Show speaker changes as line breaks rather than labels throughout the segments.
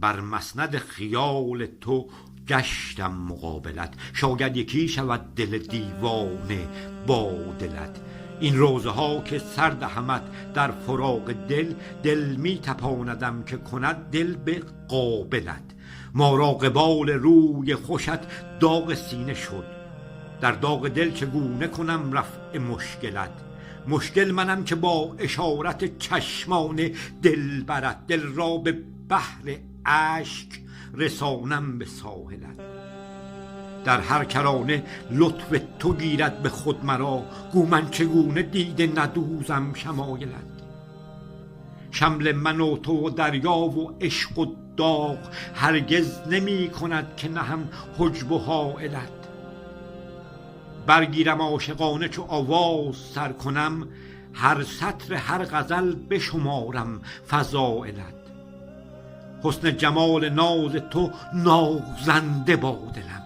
بر مسند خیال تو گشتم مقابلت. شاید یکی شود دل دیوانه با دلت. این روزه ها که سر دهمت در فراق دل، دل می تپاندم که کند دل به قابلت. ما را قبال روی خوشت داغ سینه شد، در داغ دل چگونه کنم رفع مشکلت. مشکل منم که با اشارت چشمان دل برد، دل را به بحر اشک رسانم به ساحلت. در هر کرانه لطف تو گیرد به خود مرا، گو من چگونه دیده ندوزم شمایلت. شمل من و تو و دریا و عشق و داغ هرگز نمی کند که نهم حجب و حائلت. برگیرم عاشقانه چو آواز سر کنم، هر سطر هر غزل بشمارم فضایلت. حسن جمال ناز تو نازنده با دلم،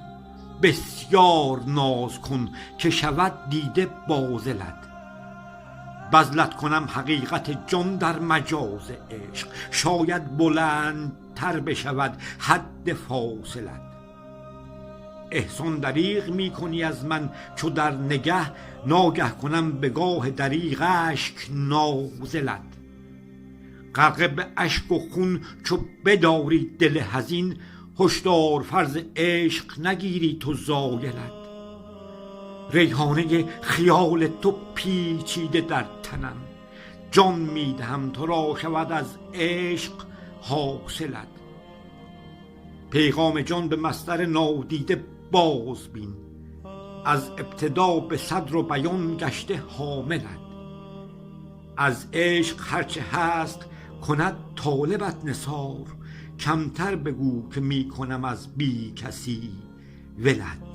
بسیار ناز کن که شود دیده بازلت. بذلت کنم حقیقت جان در مجاز عشق، شاید بلندتر بشود حد فاصلت. احسان دریغ می کنی از من چو در نگه، ناگه کنم به گاه دریغ اشک نازلت. غرقه به اشک و خون چو بداری دل حزین، هشدار فرض عشق نگیری تو زایلت. ریحانه خیال تو پیچیده در تنم، جان می دهم تو را شود از عشق حاصلت. پیغام جان به مصدر نادیده باز بین، از ابتدا به صدر و بیان گشته حاملت. از عشق هرچه هست کند طالبت نثار، کمتر بگو که می کنم از بی کسی ولت.